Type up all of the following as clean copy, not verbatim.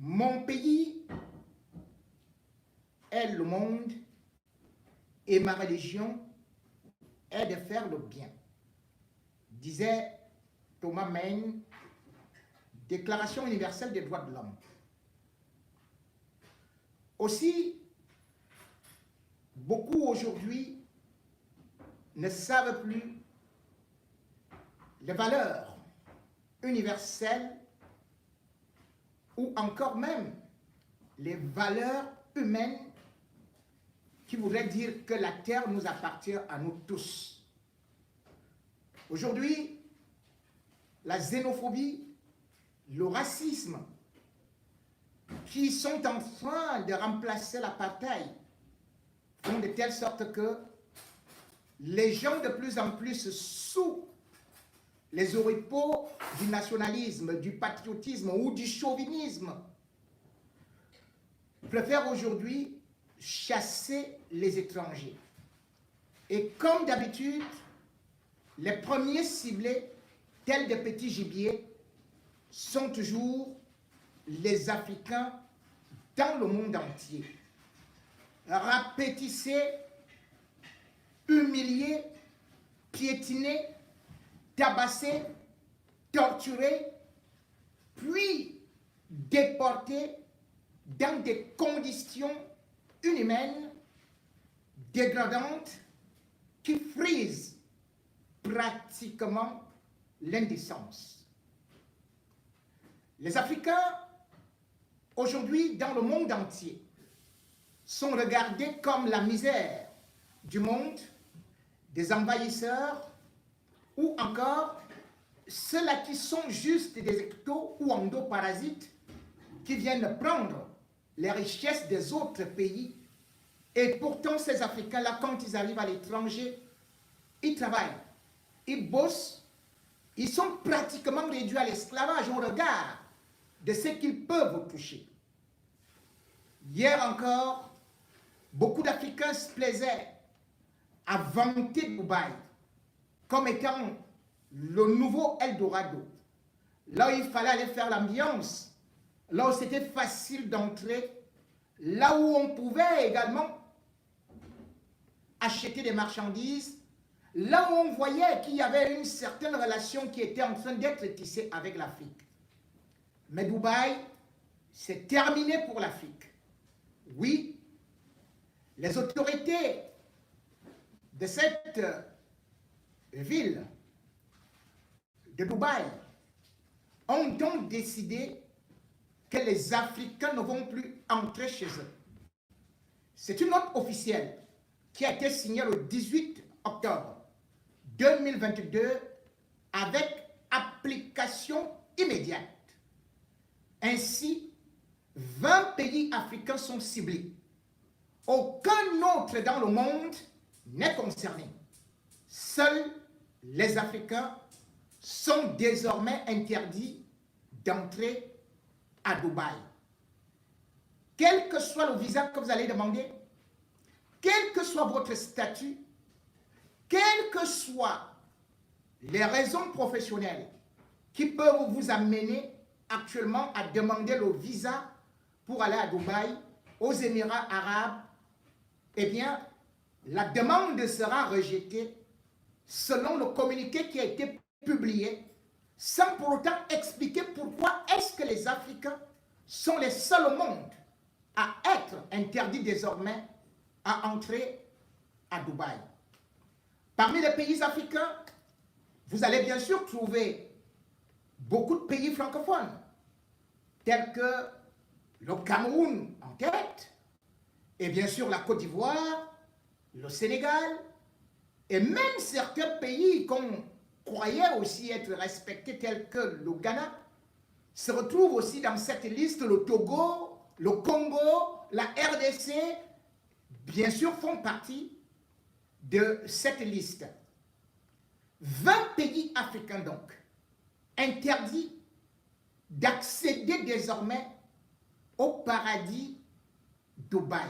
Mon pays est le monde et ma religion est de faire le bien, disait Thomas Paine, Déclaration universelle des droits de l'homme. Aussi, beaucoup aujourd'hui ne savent plus les valeurs universelles ou encore même les valeurs humaines qui voudraient dire que la terre nous appartient à nous tous. Aujourd'hui, la xénophobie, le racisme, qui sont en train de remplacer l'apartheid, font de telle sorte que les gens de plus en plus sous les oripeaux du nationalisme, du patriotisme ou du chauvinisme préfèrent aujourd'hui chasser les étrangers. Et comme d'habitude, les premiers ciblés, tels des petits gibiers, sont toujours les Africains dans le monde entier. Rapétissés, humiliés, piétinés, tabassés, torturés, puis déportés dans des conditions inhumaines, dégradantes, qui frisent pratiquement l'indécence. Les Africains, aujourd'hui, dans le monde entier, sont regardés comme la misère du monde, des envahisseurs, ou encore ceux-là qui sont juste des ecto- ou endoparasites qui viennent prendre les richesses des autres pays. Et pourtant, ces Africains-là, quand ils arrivent à l'étranger, ils travaillent, ils bossent, ils sont pratiquement réduits à l'esclavage au regard de ce qu'ils peuvent toucher. Hier encore, beaucoup d'Africains se plaisaient à vanter Dubaï comme étant le nouveau Eldorado, là où il fallait aller faire l'ambiance, là où c'était facile d'entrer, là où on pouvait également acheter des marchandises, là où on voyait qu'il y avait une certaine relation qui était en train d'être tissée avec l'Afrique. Mais Dubaï, c'est terminé pour l'Afrique. Oui, les autorités de cette ville de Dubaï ont donc décidé que les Africains ne vont plus entrer chez eux. C'est une note officielle qui a été signée le 18 octobre 2022 avec application immédiate. Ainsi, 20 pays africains sont ciblés. Aucun autre dans le monde n'est concerné. Seuls les Africains sont désormais interdits d'entrer à Dubaï. Quel que soit le visa que vous allez demander, quel que soit votre statut, quelles que soient les raisons professionnelles qui peuvent vous amener actuellement à demander le visa pour aller à Dubaï, aux Émirats arabes, eh bien, la demande sera rejetée selon le communiqué qui a été publié, sans pour autant expliquer pourquoi est-ce que les Africains sont les seuls au monde à être interdits désormais à entrer à Dubaï. Parmi les pays africains, vous allez bien sûr trouver beaucoup de pays francophones, tels que le Cameroun en tête, et bien sûr la Côte d'Ivoire, le Sénégal, et même certains pays qu'on croyait aussi être respectés, tels que le Ghana, se retrouvent aussi dans cette liste. Le Togo, le Congo, la RDC, bien sûr, font partie de cette liste. 20 pays africains donc, interdits d'accéder désormais au paradis Dubaï.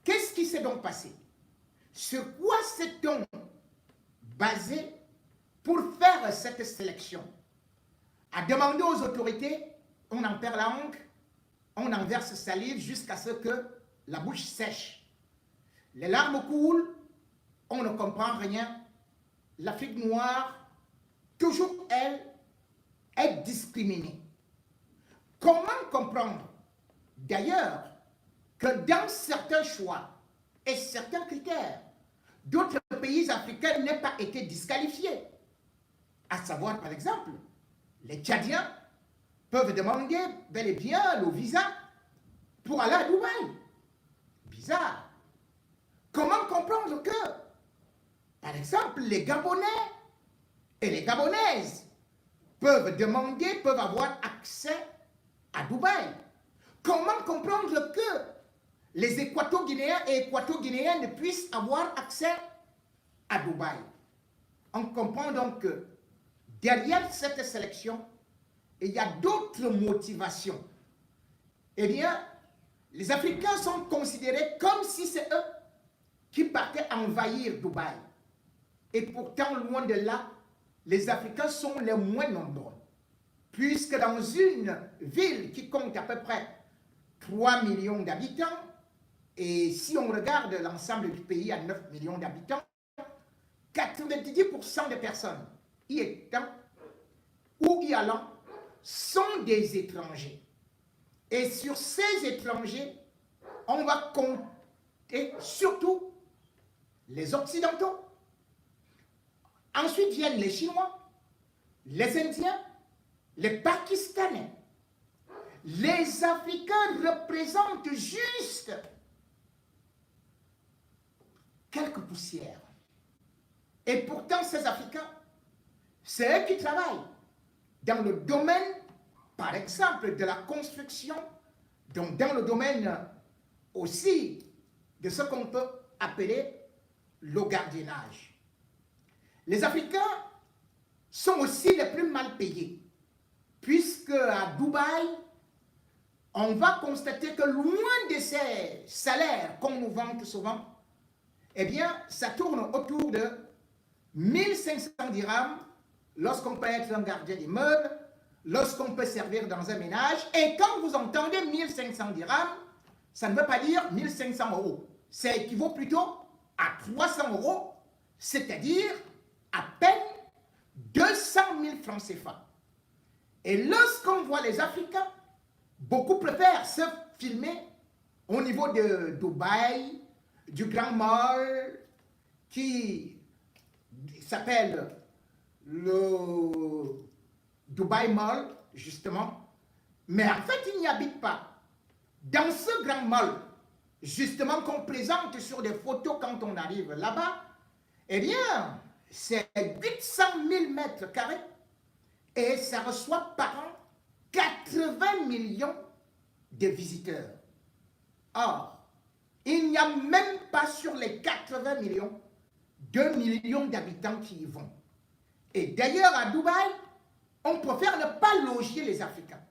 Qu'est-ce qui s'est donc passé? Sur quoi s'est-on basé pour faire cette sélection? À demander aux autorités, on en perd la langue, on en verse salive jusqu'à ce que la bouche sèche. Les larmes coulent, on ne comprend rien. L'Afrique noire, toujours elle, est discriminée. Comment comprendre, d'ailleurs, que dans certains choix et certains critères, d'autres pays africains n'aient pas été disqualifiés? À savoir, par exemple, les Tchadiens peuvent demander bel et bien le visa pour aller à Dubaï. Bizarre. Comment comprendre que, par exemple, les Gabonais et les Gabonaises peuvent demander, peuvent avoir accès à Dubaï? Comment comprendre que les Équato-Guinéens et Équato-Guinéennes puissent avoir accès à Dubaï? On comprend donc que derrière cette sélection, il y a d'autres motivations. Eh bien, les Africains sont considérés comme si c'est eux qui partaient envahir Dubaï. Et pourtant, loin de là, les Africains sont les moins nombreux. Puisque dans une ville qui compte à peu près 3 millions d'habitants, et si on regarde l'ensemble du pays à 9 millions d'habitants, 90% des personnes y étant ou y allant sont des étrangers. Et sur ces étrangers, on va compter surtout les Occidentaux. Ensuite viennent les Chinois, les Indiens, les Pakistanais. Les Africains représentent juste quelques poussières. Et pourtant, ces Africains, c'est eux qui travaillent dans le domaine, par exemple, de la construction, donc dans le domaine aussi de ce qu'on peut appeler le gardiennage. Les Africains sont aussi les plus mal payés, puisque à Dubaï, on va constater que loin de ces salaires qu'on nous vante souvent, eh bien, ça tourne autour de 1500 dirhams lorsqu'on peut être un gardien d'immeuble, lorsqu'on peut servir dans un ménage. Et quand vous entendez 1500 dirhams, ça ne veut pas dire 1500 euros. Ça équivaut plutôt à 300 euros, c'est-à-dire à peine 200 000 francs CFA. Et lorsqu'on voit les Africains, beaucoup préfèrent se filmer au niveau de Dubaï, du Grand Mall, qui s'appelle le Dubaï Mall, justement. Mais en fait, ils n'y habitent pas. Dans ce Grand Mall, justement, qu'on présente sur des photos quand on arrive là-bas, eh bien, c'est 800 000 mètres carrés et ça reçoit par an 80 millions de visiteurs. Or, il n'y a même pas sur les 80 millions 2 millions d'habitants qui y vont. Et d'ailleurs, à Dubaï, on préfère ne pas loger les Africains.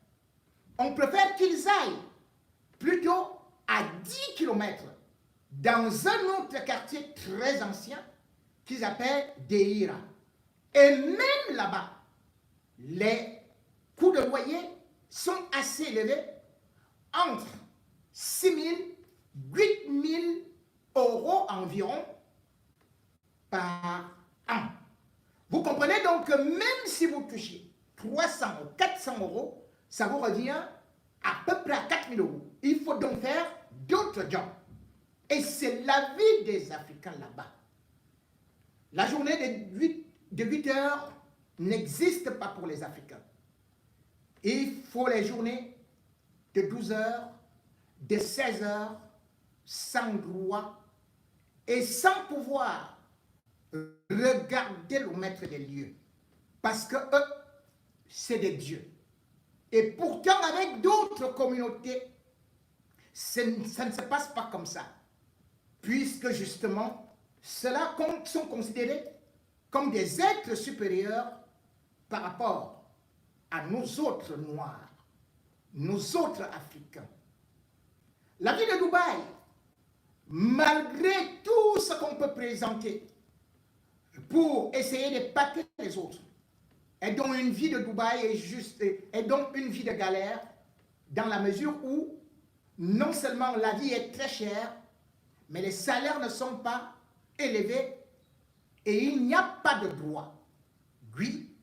On préfère qu'ils aillent plutôt à 10 km dans un autre quartier très ancien qu'ils appellent Deira. Et même là-bas, les coûts de loyer sont assez élevés, entre 6 000 et 8 000 euros environ par an. Vous comprenez donc que même si vous touchez 300 ou 400 euros, ça vous revient à peu près à 4 000 euros. Il faut donc faire d'autres jobs. Et c'est la vie des Africains là-bas. La journée de 8 heures n'existe pas pour les Africains. Il faut les journées de 12 heures, de 16 heures, sans droit et sans pouvoir regarder le maître des lieux. Parce que eux, c'est des dieux. Et pourtant, avec d'autres communautés, ça ne se passe pas comme ça. Puisque justement, ceux-là sont considérés comme des êtres supérieurs par rapport à nous autres Noirs, nous autres Africains. La vie de Dubaï, malgré tout ce qu'on peut présenter pour essayer d'épater les autres, est donc une vie de Dubaï est donc une vie de galère, dans la mesure où non seulement la vie est très chère, mais les salaires ne sont pas élevés et il n'y a pas de droit. Oui,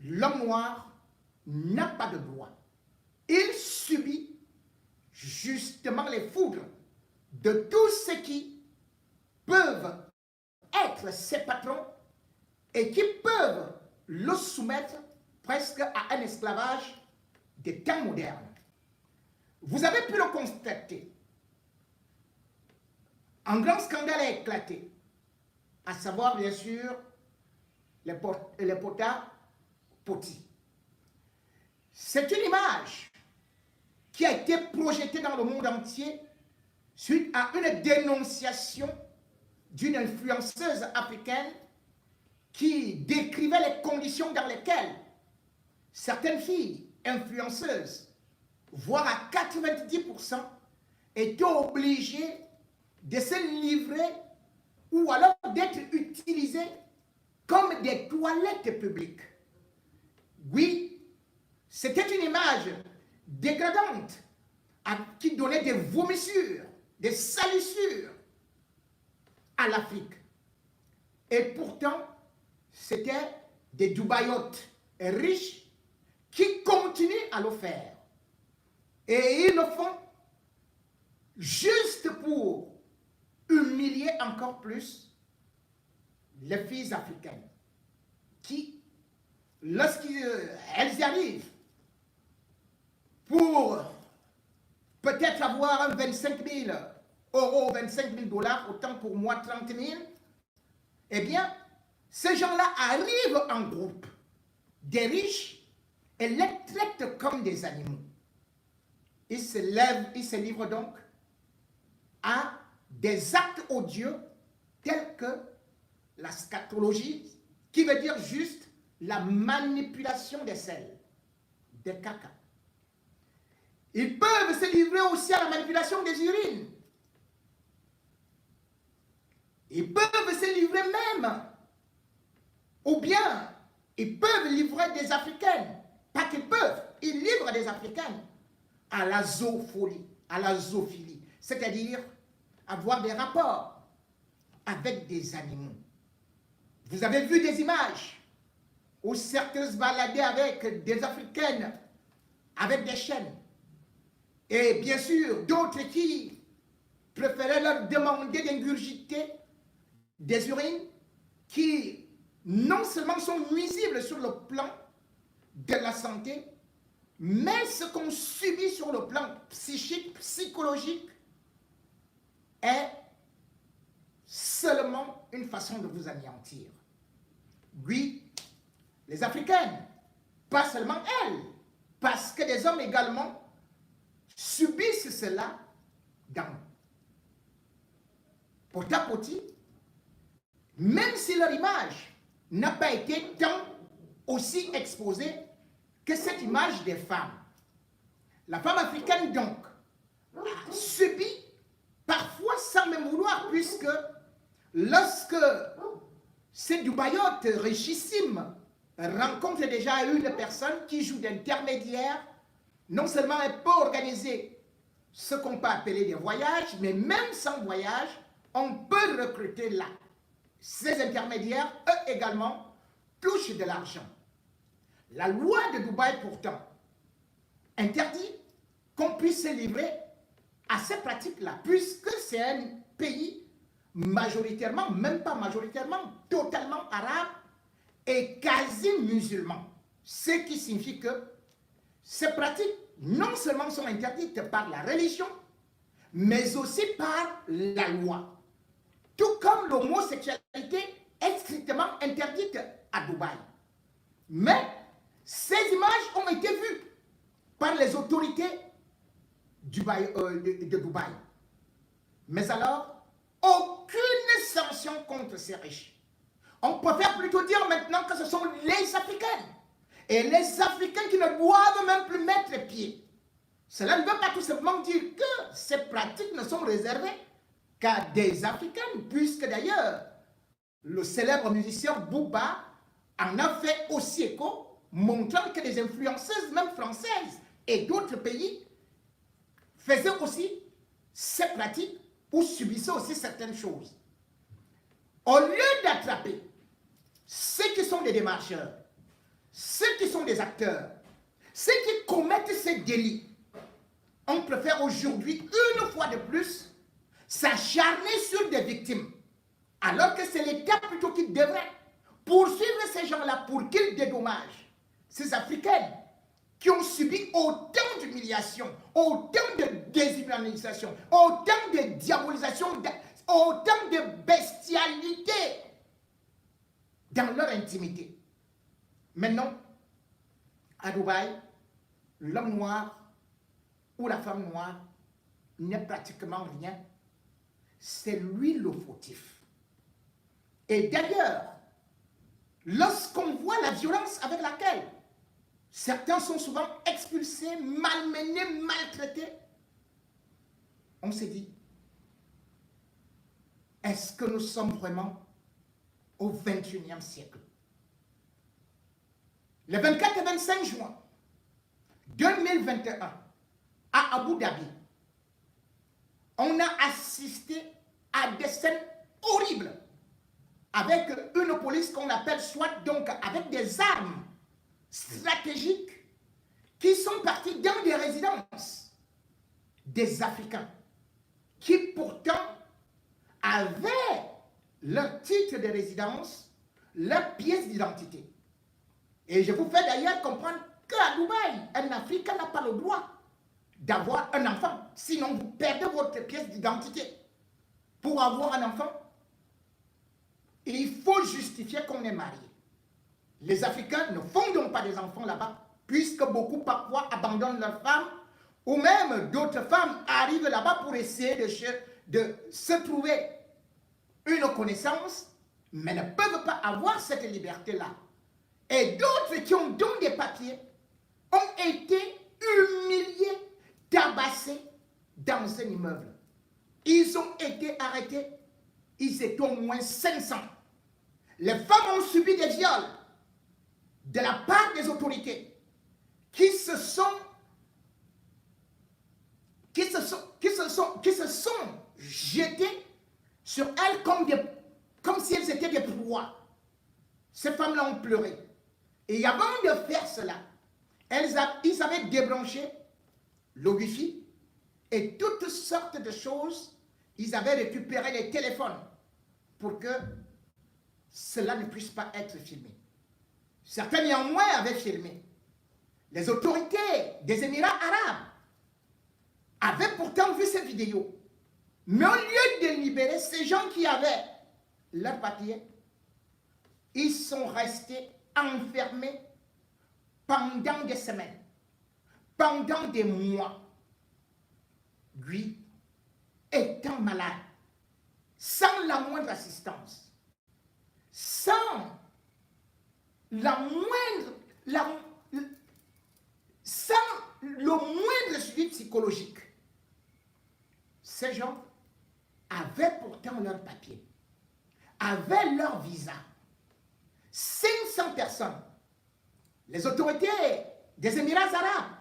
l'homme noir n'a pas de droit. Il subit justement les foudres de tous ceux qui peuvent être ses patrons et qui peuvent le soumettre presque à un esclavage des temps modernes. Vous avez pu le constater. Un grand scandale a éclaté, à savoir bien sûr les Pota-Poti. C'est une image qui a été projetée dans le monde entier suite à une dénonciation d'une influenceuse africaine qui décrivait les conditions dans lesquelles certaines filles influenceuses, voire à 90%, étaient obligées de se livrer ou alors d'être utilisées comme des toilettes publiques. Oui, c'était une image dégradante qui donnait des vomissures, des salissures à l'Afrique. Et pourtant, c'était des Dubaïotes riches qui continuent à le faire. Et ils le font juste pour humilier encore plus les filles africaines qui, lorsqu'elles y arrivent pour peut-être avoir un 25 000 euros, 25 000 $, autant pour moi 30 000, eh bien, ces gens-là arrivent en groupe, des riches, et les traitent comme des animaux. Ils se livrent donc à des actes odieux tels que la scatologie, qui veut dire juste la manipulation des selles, des caca. Ils peuvent se livrer aussi à la manipulation des urines. Ils peuvent se livrer même, ou bien ils peuvent livrer des Africaines, pas qu'ils peuvent, ils livrent des Africaines à la zoophilie, c'est-à-dire avoir des rapports avec des animaux. Vous avez vu des images où certains se baladaient avec des Africaines, avec des chaînes. Et bien sûr, d'autres qui préféraient leur demander d'ingurgiter des urines qui non seulement sont nuisibles sur le plan de la santé, mais ce qu'on subit sur le plan psychique, psychologique, est seulement une façon de vous anéantir. Oui, les Africaines, pas seulement elles, parce que des hommes également subissent cela dans Pota-Poti, même si leur image n'a pas été tant aussi exposée que cette image des femmes. La femme africaine, donc, a subi, parfois sans même vouloir, puisque lorsque ces Dubaïotes richissimes rencontrent déjà une personne qui joue d'intermédiaire, non seulement elle peut organiser ce qu'on peut appeler des voyages, mais même sans voyage, on peut recruter là. Ces intermédiaires, eux également, touchent de l'argent. La loi de Dubaï, pourtant, interdit qu'on puisse se livrer à ces pratiques-là, puisque c'est un pays majoritairement, même pas majoritairement, totalement arabe et quasi musulman. Ce qui signifie que ces pratiques, non seulement sont interdites par la religion, mais aussi par la loi. Tout comme l'homosexualité est strictement interdite à Dubaï. Mais ces images ont été vues par les autorités de Dubaï. Mais alors, aucune sanction contre ces riches. On préfère plutôt dire maintenant que ce sont les Africains. Et les Africains qui ne doivent même plus mettre pied. Cela ne veut pas tout simplement dire que ces pratiques ne sont réservées qu'à des Africains, puisque d'ailleurs, le célèbre musicien Booba en a fait aussi écho, montrant que des influenceuses, même françaises, et d'autres pays faisaient aussi ces pratiques ou subissaient aussi certaines choses. Au lieu d'attraper ceux qui sont des démarcheurs, ceux qui sont des acteurs, ceux qui commettent ces délits, on préfère aujourd'hui, une fois de plus, s'acharner sur des victimes, alors que c'est l'État plutôt qui devrait poursuivre ces gens-là pour qu'ils dédommagent ces Africaines qui ont subi autant d'humiliations, autant de déshumanisation, autant de diabolisation, autant de bestialité dans leur intimité. Maintenant, à Dubaï, l'homme noir ou la femme noire n'est pratiquement rien. C'est lui le fautif. Et d'ailleurs, lorsqu'on voit la violence avec laquelle certains sont souvent expulsés, malmenés, maltraités, on se dit, est-ce que nous sommes vraiment au XXIe siècle? Le 24 et 25 juin 2021, à Abu Dhabi, on a assisté à des scènes horribles avec une police qu'on appelle SWAT, donc avec des armes stratégiques qui sont partis dans des résidences des Africains qui pourtant avaient leur titre de résidence, leur pièce d'identité. Et je vous fais d'ailleurs comprendre qu'à Dubaï, un Africain n'a pas le droit d'avoir un enfant, sinon vous perdez votre pièce d'identité. Pour avoir un enfant, il faut justifier qu'on est marié. Les Africains ne font donc pas des enfants là-bas, puisque beaucoup parfois abandonnent leurs femmes, ou même d'autres femmes arrivent là-bas pour essayer de se trouver une connaissance, mais ne peuvent pas avoir cette liberté-là. Et d'autres qui ont donc des papiers ont été humiliés, tabassés dans un immeuble. Ils ont été arrêtés. Ils étaient au moins 500. Les femmes ont subi des viols de la part des autorités qui se sont jetées sur elles comme si elles étaient des proies. Ces femmes-là ont pleuré. Et avant de faire cela, ils avaient débranché le Wi-Fi et toutes sortes de choses. Ils avaient récupéré les téléphones pour que cela ne puisse pas être filmé. Certains néanmoins avaient filmé. Les autorités des Émirats arabes avaient pourtant vu ces vidéos. Mais au lieu de libérer ces gens qui avaient leurs papiers, ils sont restés enfermés pendant des semaines, pendant des mois. Lui, étant malade, sans la moindre assistance, sans le moindre suivi psychologique. Ces gens avaient pourtant leur papier, avaient leur visa. 500 personnes. Les autorités des Émirats arabes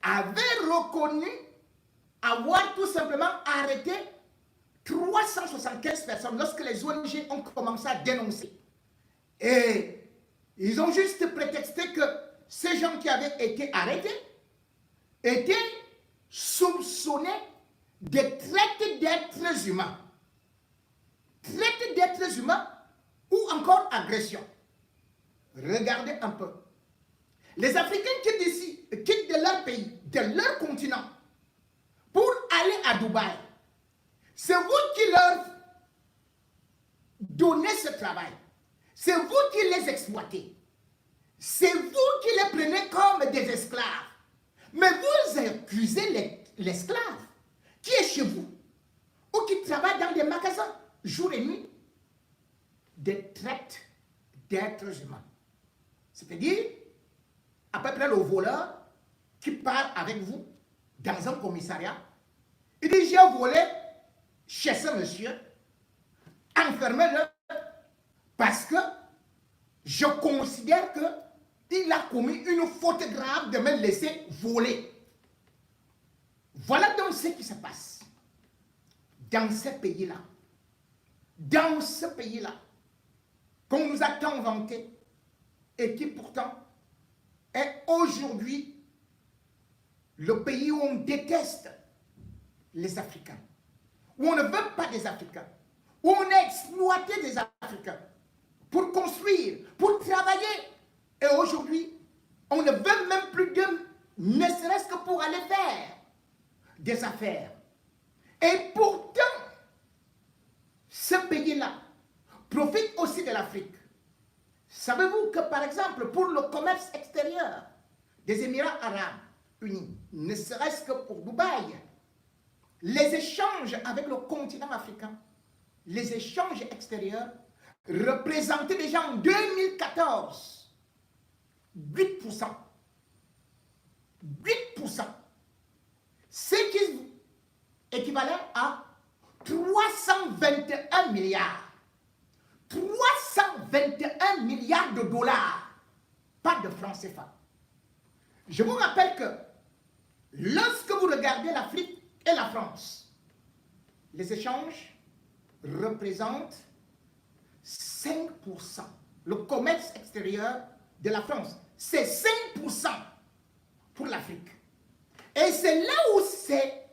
avaient reconnu avoir tout simplement arrêté 375 personnes lorsque les ONG ont commencé à dénoncer. Et ils ont juste prétexté que ces gens qui avaient été arrêtés étaient soupçonnés de traite d'êtres humains. Traite d'êtres humains ou encore agression. Regardez un peu. Les Africains quittent de leur pays, de leur continent, pour aller à Dubaï. C'est vous qui leur donnez ce travail. C'est vous qui les exploitez. C'est vous qui les prenez comme des esclaves. Mais vous accusez l'esclave qui est chez vous ou qui travaille dans des magasins jour et nuit de traite d'êtres humains. C'est-à-dire, à peu près le voleur qui part avec vous dans un commissariat. Il dit, j'ai volé chez ce monsieur, enfermez-le parce que je considère que il a commis une faute grave de me laisser voler. Voilà donc ce qui se passe dans ce pays-là. Dans ce pays-là, qu'on nous a tant vanté et qui pourtant est aujourd'hui le pays où on déteste les Africains, où on ne veut pas des Africains, où on a exploité des Africains pour construire, pour travailler. Et aujourd'hui, on ne veut même plus d'eux, ne serait-ce que pour aller faire des affaires. Et pourtant, ce pays-là profite aussi de l'Afrique. Savez-vous que, par exemple, pour le commerce extérieur des Émirats arabes unis, ne serait-ce que pour Dubaï, les échanges avec le continent africain, les échanges extérieurs, représentaient déjà en 2014 8%. 8%. Ce qui équivalait à 321 milliards. 321 milliards de dollars, pas de francs CFA. Je vous rappelle que lorsque vous regardez l'Afrique et la France, les échanges représentent 5%. Le commerce extérieur de la France, c'est 5% pour l'Afrique. Et c'est là où c'est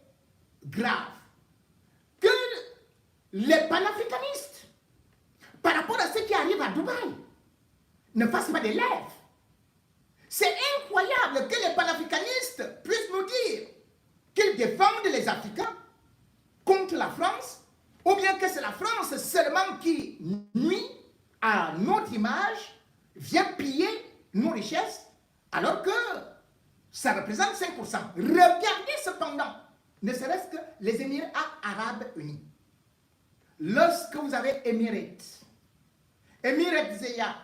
grave que les panafricanistes, par rapport à ce qui arrive à Dubaï, ne fassent pas des lèvres. C'est incroyable que les panafricanistes puissent nous dire qu'ils défendent les Africains contre la France, ou bien que c'est la France seulement qui nuit à notre image, vient piller nos richesses, alors que ça représente 5%. Regardez cependant, ne serait-ce que les Émirats arabes unis. Lorsque vous avez Emirates Zeya,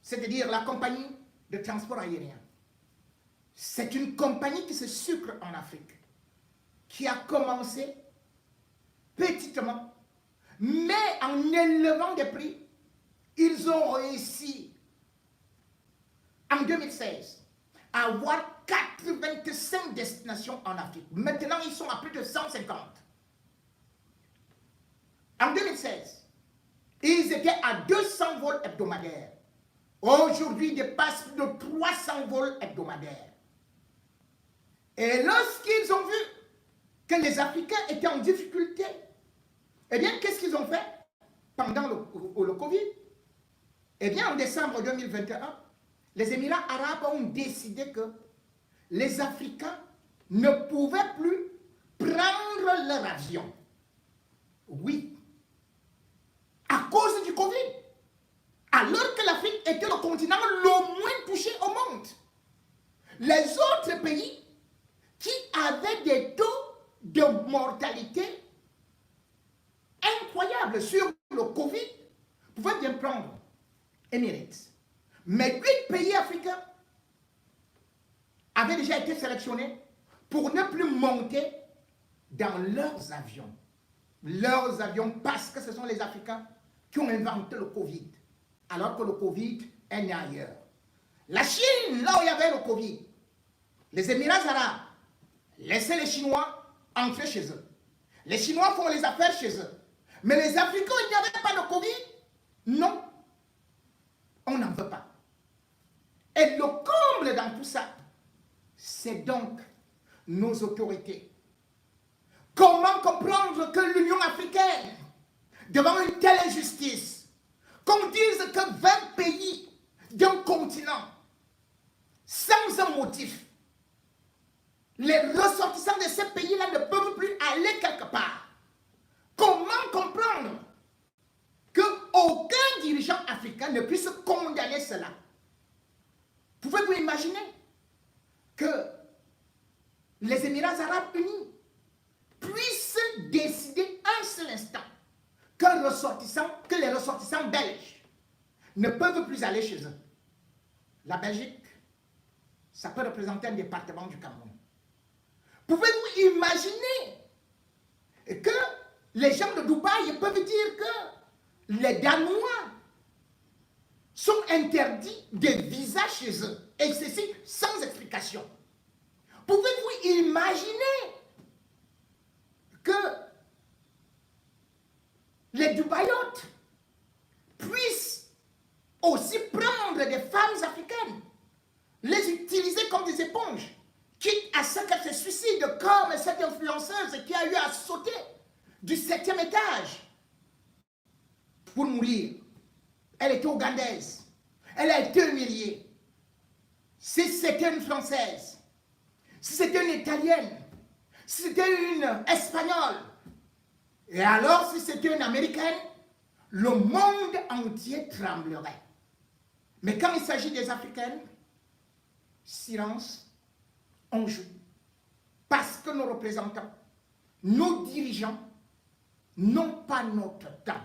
c'est-à-dire la compagnie de transport aérien, c'est une compagnie qui se sucre en Afrique, qui a commencé petitement, mais en élevant des prix, ils ont réussi en 2016 à avoir 85 destinations en Afrique. Maintenant, ils sont à plus de 150. En 2016, ils étaient à 200 vols hebdomadaires. Aujourd'hui, ils dépassent plus de 300 vols hebdomadaires. Et lorsqu'ils ont vu que les Africains étaient en difficulté, eh bien, qu'est-ce qu'ils ont fait pendant le Covid? Eh bien, en décembre 2021, les Émirats arabes ont décidé que les Africains ne pouvaient plus prendre leur avion. Oui, à cause du Covid. Alors que l'Afrique était le continent le moins touché au monde. Les autres pays qui avaient des taux de mortalité incroyables sur le Covid pouvaient bien prendre Emirates. Mais 8 pays africains avaient déjà été sélectionnés pour ne plus monter dans leurs avions. Leurs avions, parce que ce sont les Africains qui ont inventé le Covid, alors que le Covid est né ailleurs. La Chine, là où il y avait le Covid, les Émirats arabes laissaient les Chinois entrer chez eux. Les Chinois font les affaires chez eux. Mais les Africains, il n'y avait pas de Covid? Non. On n'en veut pas. Et le comble dans tout ça, c'est donc nos autorités. Comment comprendre que l'Union africaine, devant une telle injustice, qu'on dise que 20 pays d'un continent, sans un motif, les ressortissants de ces pays-là ne peuvent plus aller quelque part. Comment comprendre qu'aucun dirigeant africain ne puisse condamner cela? Pouvez-vous imaginer que les Émirats arabes unis puissent décider un seul instant que les ressortissants belges ne peuvent plus aller chez eux? La Belgique, ça peut représenter un département du Cameroun. Pouvez-vous imaginer que les gens de Dubaï peuvent dire que les Danois sont interdits des visas chez eux. Et ceci sans explication. Pouvez-vous imaginer que les Dubaïotes puissent aussi prendre des femmes africaines, les utiliser comme des éponges, quitte à ce qu'elles se suicident comme cette influenceuse qui a eu à sauter du 7e étage pour mourir. Elle était ougandaise. Elle a été humiliée. Si c'était une Française, si c'était une Italienne, si c'était une Espagnole, et alors si c'était une Américaine, le monde entier tremblerait. Mais quand il s'agit des Africaines, silence, on joue. Parce que nos représentants, nos dirigeants, n'ont pas notre temps.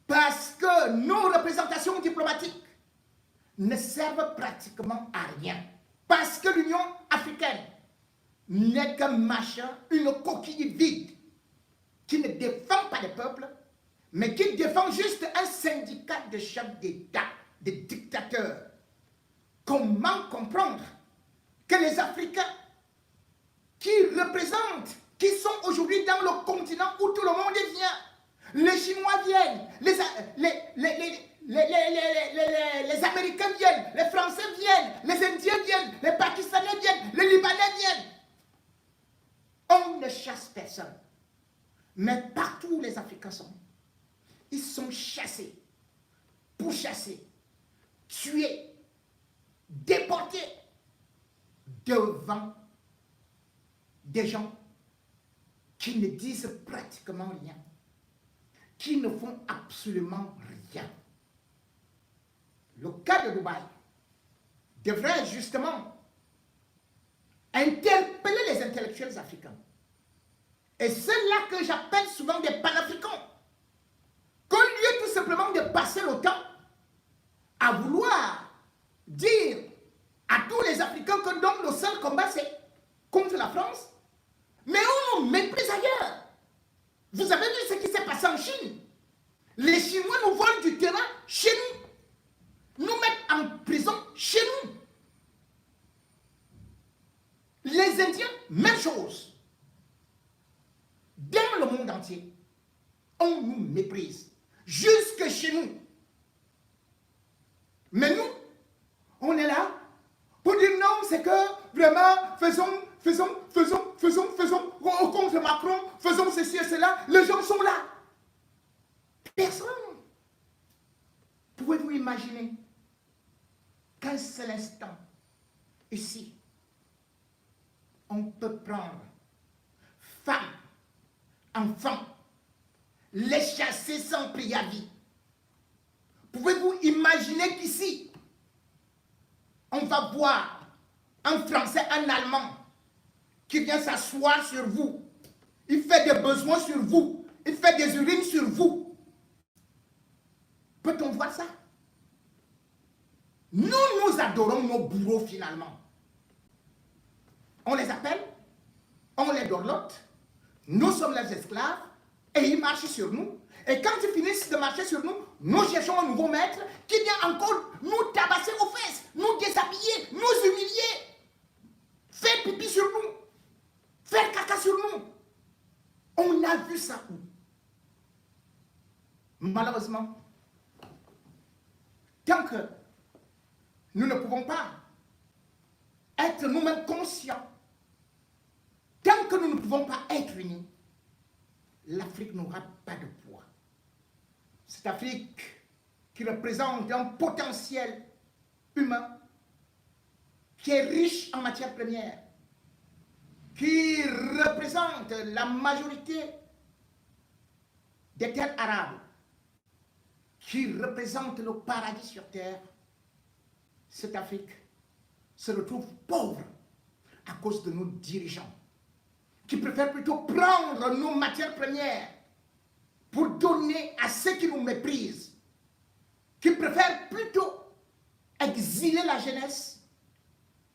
Parce que nos représentations diplomatiques ne servent pratiquement à rien. Parce que l'Union africaine n'est qu'un machin, une coquille vide, qui ne défend pas les peuples, mais qui défend juste un syndicat de chefs d'État, de dictateurs. Comment comprendre que les Africains qui représentent, qui sont aujourd'hui dans le continent où tout le monde vient, les Chinois viennent, les Américains viennent, les Français viennent, les Indiens viennent, les Pakistanais viennent, les Libanais viennent. On ne chasse personne. Mais partout où les Africains sont, ils sont chassés, pourchassés, tués, déportés devant des gens qui ne disent pratiquement rien, qui ne font absolument rien. Le cas de Dubaï devrait justement interpeller les intellectuels africains. Et c'est là que j'appelle souvent des panafricains. Qu'au lieu tout simplement de passer le temps à vouloir dire à tous les Africains que donc le seul combat c'est contre la France, mais on nous méprise ailleurs. Vous avez vu ce qui s'est passé en Chine? Les Chinois nous volent du terrain chez nous, nous mettent en prison chez nous. Les Indiens, même chose. Dans le monde entier, on nous méprise, jusque chez nous. Mais nous, on est là pour dire non, c'est que vraiment, faisons contre Macron, faisons ceci et cela, les gens sont là. Personne. Pouvez-vous imaginer qu'un seul instant, ici, on peut prendre femmes, enfants, les chasser sans préavis. Pouvez-vous imaginer qu'ici, on va voir un Français, un Allemand, qui vient s'asseoir sur vous, il fait des besoins sur vous, il fait des urines sur vous. Peut-on voir ça? Nous, nous adorons nos bourreaux finalement. On les appelle, on les dorlote, nous sommes les esclaves, et ils marchent sur nous. Et quand ils finissent de marcher sur nous, nous cherchons un nouveau maître qui vient encore nous tabasser aux fesses, nous déshabiller, nous humilier, faire pipi sur nous, faire caca sur nous. On a vu ça où? Malheureusement, tant que nous ne pouvons pas être nous-mêmes conscients, tant que nous ne pouvons pas être unis, l'Afrique n'aura pas de poids. Cette Afrique qui représente un potentiel humain, qui est riche en matières premières, qui représente la majorité des terres arabes, qui représente le paradis sur terre, cette Afrique se retrouve pauvre à cause de nos dirigeants, qui préfèrent plutôt prendre nos matières premières pour donner à ceux qui nous méprisent, qui préfèrent plutôt exiler la jeunesse,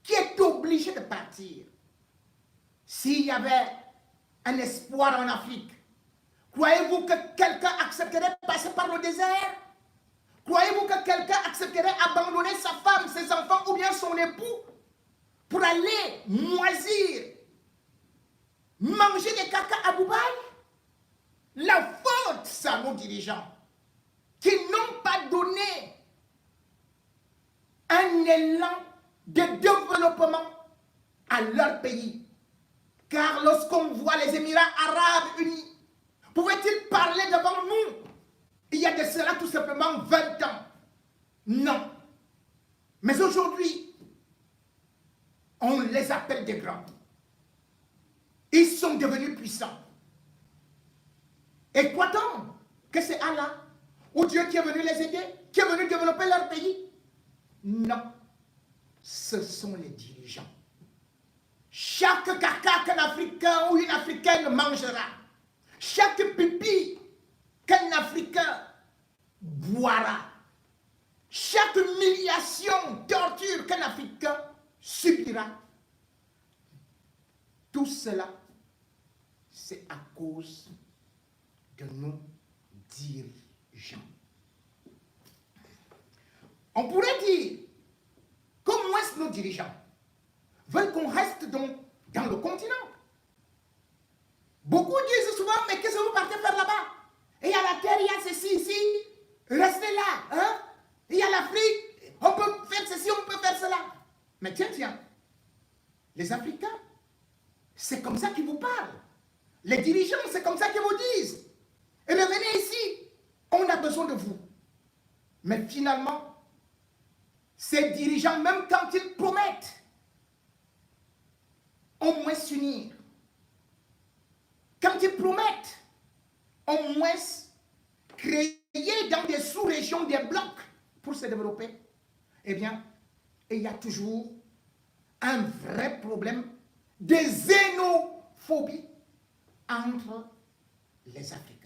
qui est obligée de partir. S'il y avait un espoir en Afrique, croyez-vous que quelqu'un accepterait de passer par le désert Croyez-vous que quelqu'un accepterait d'abandonner sa femme, ses enfants ou bien son époux pour aller moisir, manger des caca à Dubaï? La faute, c'est à nos dirigeants qui n'ont pas donné un élan de développement à leur pays. Car lorsqu'on voit les Émirats arabes unis, pouvaient-ils parler devant nous il y a de cela tout simplement 20 ans? Non. Mais aujourd'hui, on les appelle des grands. Ils sont devenus puissants. Et croit-on que c'est Allah ou Dieu qui est venu les aider, qui est venu développer leur pays? Non. Ce sont les dirigeants. Chaque caca qu'un Africain ou une Africaine mangera, chaque pipi qu'un Africain boira, chaque humiliation, torture qu'un Africain subira, tout cela, c'est à cause de nos dirigeants. On pourrait dire, comment est-ce que nos dirigeants veulent qu'on reste dans le continent? Beaucoup disent souvent, mais qu'est-ce que vous partez faire là-bas? Et il y a la terre, il y a ceci ici, restez là. Hein? Il y a l'Afrique, on peut faire ceci, on peut faire cela. Mais tiens, les Africains, c'est comme ça qu'ils vous parlent. Les dirigeants, c'est comme ça qu'ils vous disent. Eh bien, venez ici, on a besoin de vous. Mais finalement, ces dirigeants, même quand ils promettent, au moins s'unir. Quand ils promettent, au moins créer dans des sous-régions, des blocs pour se développer, eh bien, il y a toujours un vrai problème de xénophobie entre les Africains.